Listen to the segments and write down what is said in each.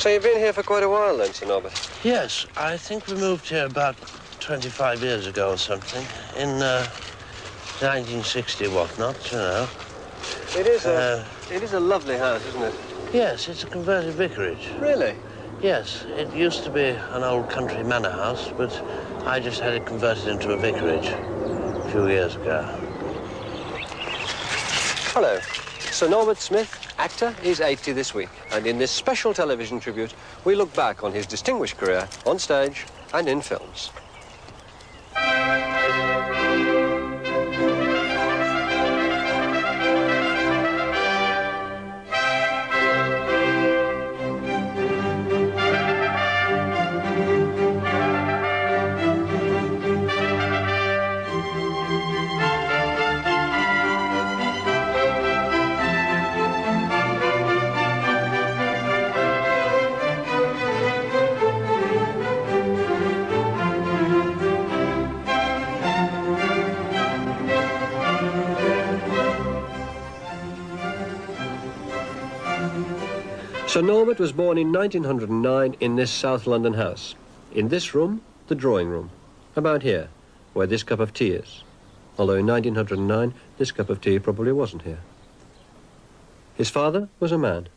So you've been here for quite a while then, Sir Norbert? Yes, I think we moved here about 25 years ago or something. In 1960 whatnot, you know. It is a lovely house, isn't it? Yes, it's a converted vicarage. Really? Yes, it used to be an old country manor house, but I just had it converted into a vicarage a few years ago. Hello. Sir Norbert Smith, actor, is 80 this week. And in this special television tribute, we look back on his distinguished career on stage and in films. Sir Norbert was born in 1909 in this South London house. In this room, the drawing room. About here, where this cup of tea is. Although in 1909, this cup of tea probably wasn't here. His father was a man.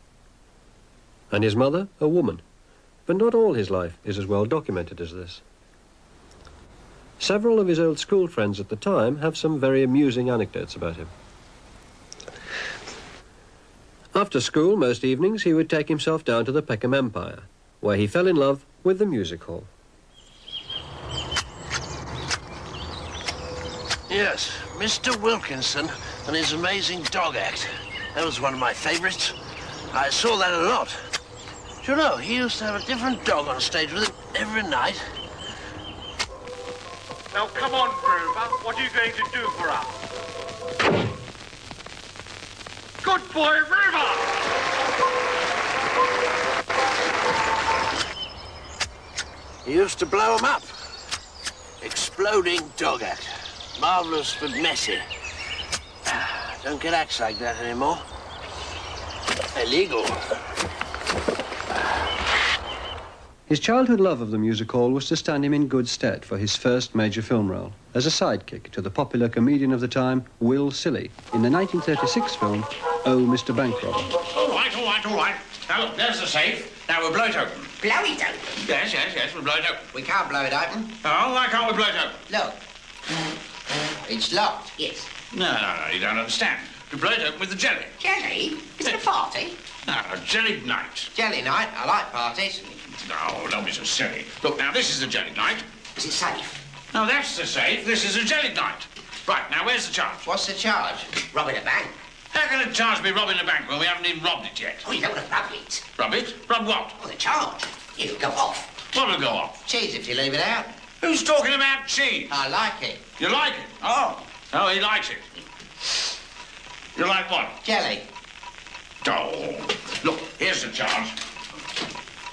And his mother, a woman. But not all his life is as well documented as this. Several of his old school friends at the time have some very amusing anecdotes about him. After school, most evenings, he would take himself down to the Peckham Empire, where he fell in love with the music hall. Yes, Mr. Wilkinson and his amazing dog act. That was one of my favorites. I saw that a lot. Do you know, he used to have a different dog on stage with him every night. Now, come on, Grover. What are you going to do for us? Good boy, River! He used to blow 'em up. Exploding dog act. Marvellous but messy. Don't get acts like that anymore. Illegal. His childhood love of the music hall was to stand him in good stead for his first major film role, as a sidekick to the popular comedian of the time, Will Silly, in the 1936 film, Oh, Mr. Bankrobber. All right, all right, all right. Now, look, there's the safe. Now, we'll blow it open. Blow it open? Yes, we'll blow it open. We can't blow it open. Oh, why can't we blow it open? Look. It's locked. Yes. No, you don't understand. We blow it open with the jelly. Jelly? Is it a party? No, jelly night. Jelly night? I like parties. No, don't be so silly. Look, now, this is the jelly night. Is it safe? No, that's the safe. This is a jelly night. Right, now, where's the charge? What's the charge? Robbing a bank. How can a charge be robbing a bank when we haven't even robbed it yet? Oh, you don't want to rub it. Rub it? Rub what? Oh, the charge. It'll go off. What'll go off? Cheese if you leave it out. Who's talking about cheese? I like it. You like it? Oh, he likes it. You like what? Jelly. Oh, look, here's the charge.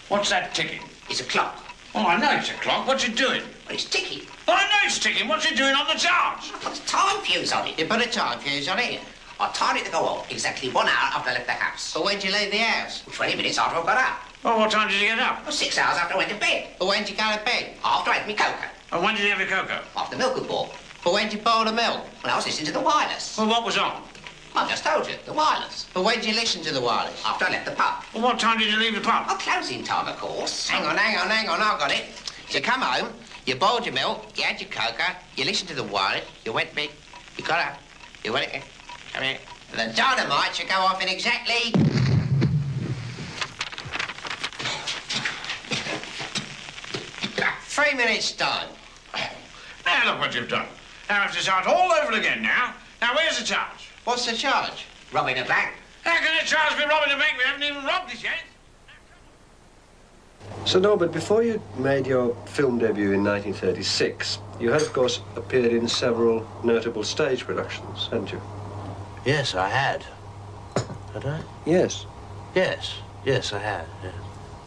What's that ticking? It's a clock. Oh, I know it's a clock. What's it doing? Well, it's ticking. Oh, I know it's ticking. What's it doing on the charge? I put a time fuse on it. You put a time fuse on it? I timed it to go off exactly 1 hour after I left the house. But when did you leave the house? 20 minutes after I got up. Oh, what time did you get up? Well, 6 hours after I went to bed. But when did you go to bed? After I had my cocoa. Oh, when did you have your cocoa? After the milk was bought. But when did you boil the milk? Well, I was listening to the wireless. Well, what was on? I just told you, the wireless. But when did you listen to the wireless? After I left the pub. Well, what time did you leave the pub? Oh, closing time, of course. Hang on, I got it. You come home, you boiled your milk, you had your cocoa, you listened to the wireless, you went to bed, you got up, you went again, come here. The dynamite should go off in exactly... about 3 minutes time. Now, look what you've done. Now I have to start all over again now. Now, where's the charge? What's the charge? Robbing a bank. How can a charge be robbing a bank? We haven't even robbed it yet. So, Norbert, before you made your film debut in 1936, you had, of course, appeared in several notable stage productions, hadn't you? Yes, I had. Had I? Yes. Yes, I had, yes.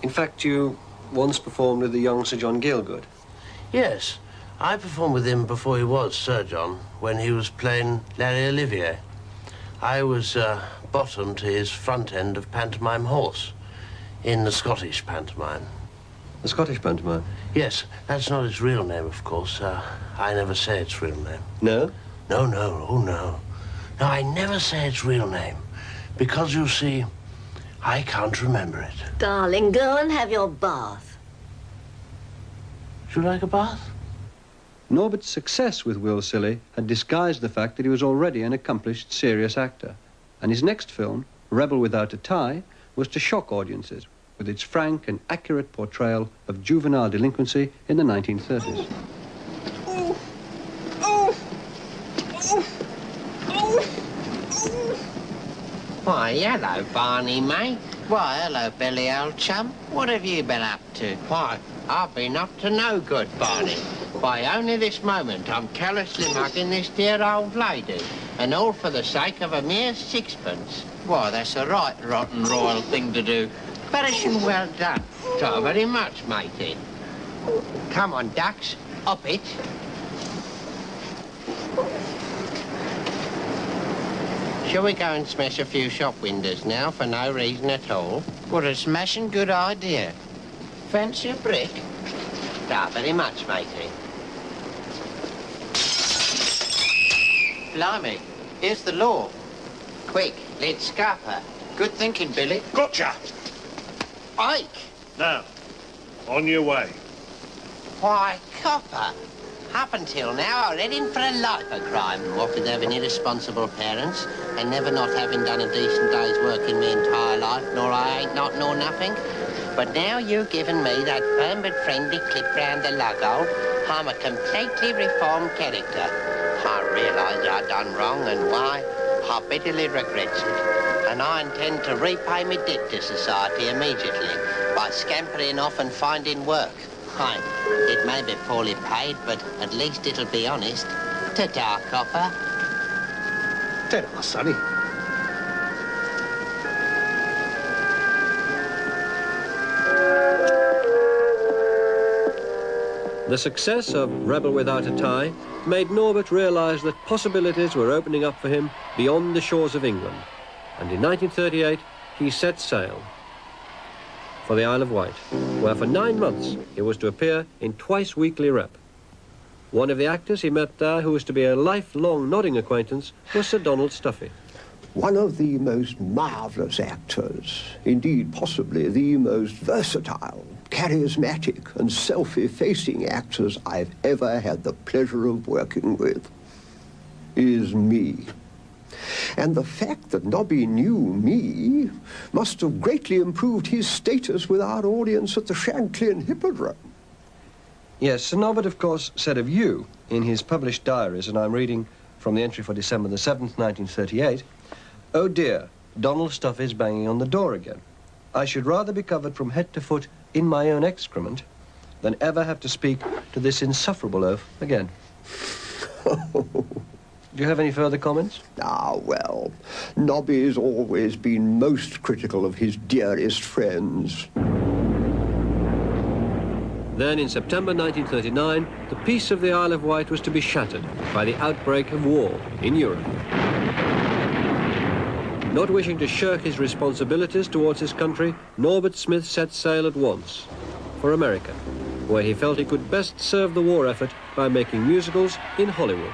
In fact, you once performed with the young Sir John Gielgud. Yes, I performed with him before he was Sir John, when he was playing Larry Olivier. I was bottom to his front end of Pantomime Horse. in the Scottish pantomime. The Scottish pantomime? Yes, that's not its real name, of course. I never say its real name. No? No, no, oh no. No, I never say its real name. Because, you see, I can't remember it. Darling, go and have your bath. Should you like a bath? Norbert's success with Will Silly had disguised the fact that he was already an accomplished serious actor. And his next film, Rebel Without a Tie, was to shock audiences with its frank and accurate portrayal of juvenile delinquency in the 1930s. Why, hello, Barney, mate. Why, hello, Billy, old chum. What have you been up to? Why, I've been up to no good, Barney. Why, only this moment I'm callously mugging this dear old lady, and all for the sake of a mere sixpence. Why, that's a right rotten royal thing to do. Perishing well done. So very much, matey. Come on, ducks, up it. Shall we go and smash a few shop windows now for no reason at all? What a smashing good idea. Fancy a brick? Ah, very much, matey. Blimey, here's the law. Quick, let's scupper. Good thinking, Billy. Gotcha! Ike! Now, on your way. Why, copper. Up until now, I read in for a life of crime, what with having irresponsible parents and never not having done a decent day's work in my entire life, nor I ain't not nor nothing. But now you've given me that firm but friendly clip round the lug-hole, I'm a completely reformed character. I realise I done wrong, and why, I bitterly regrets it. And I intend to repay my debt to society immediately by scampering off and finding work. Aye, it may be poorly paid, but at least it'll be honest. Ta-ta, copper. Ta-ta, sonny. The success of Rebel Without a Tie made Norbert realise that possibilities were opening up for him beyond the shores of England. And in 1938, he set sail for the Isle of Wight, where for 9 months he was to appear in twice-weekly rep. One of the actors he met there, who was to be a lifelong nodding acquaintance, was Sir Donald Stuffy. One of the most marvellous actors, indeed possibly the most versatile, charismatic and self-effacing actors I've ever had the pleasure of working with, is me. And the fact that Nobby knew me must have greatly improved his status with our audience at the Shanklin Hippodrome. Yes, Sir Norbert, of course, said of you in his published diaries, and I'm reading from the entry for December the 7th, 1938, "Oh dear, Donald Stuffy's banging on the door again. I should rather be covered from head to foot in my own excrement than ever have to speak to this insufferable oaf again." Do you have any further comments? Ah, well, Nobby's always been most critical of his dearest friends. Then, in September 1939, the peace of the Isle of Wight was to be shattered by the outbreak of war in Europe. Not wishing to shirk his responsibilities towards his country, Norbert Smith set sail at once for America, where he felt he could best serve the war effort by making musicals in Hollywood.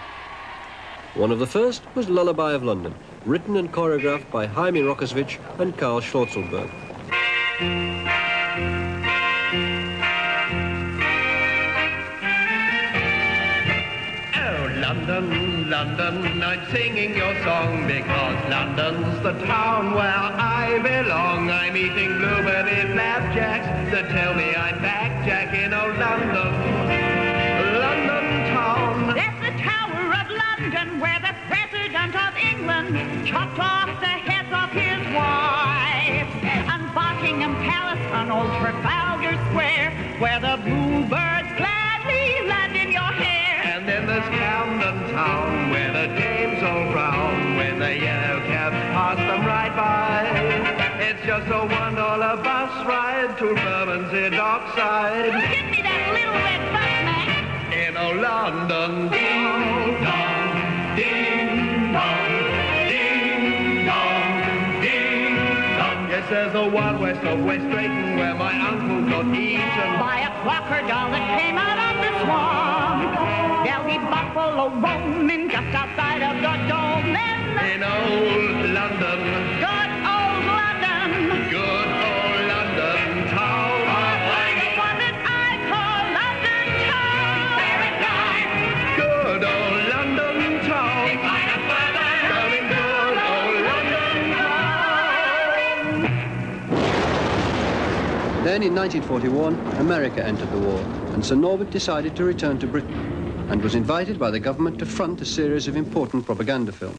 One of the first was Lullaby of London, written and choreographed by Jaime Rokosvich and Karl Schlotzelberg. London, London, I'm singing your song because London's the town where I belong. I'm eating blueberry flapjacks that tell me I'm backjacking old London, London town. There's the Tower of London where the President of England chopped off the heads of his wives. And Buckingham Palace on old Trafalgar Square where the bluebirds gladly land in your hair. And then there's Camden Town, where the dames all frown when the yellow cabs pass them right by. It's just a $1 bus ride to Bermondsey Dockside. Give me that little red bus, man. In old London, ding dong, ding dong, ding dong, ding dong. Yes, There's a Wild West of West Drayton where my uncle got eaten by a quacker doll that came out of the swamp. There'll be buffalo roaming just outside of the dome in old London. Good old London. Good old London town. The one that I call London town. Paradise. Good old London town. Going good old London town. Then in 1941, America entered the war, and Sir Norbert decided to return to Britain and was invited by the government to front a series of important propaganda films.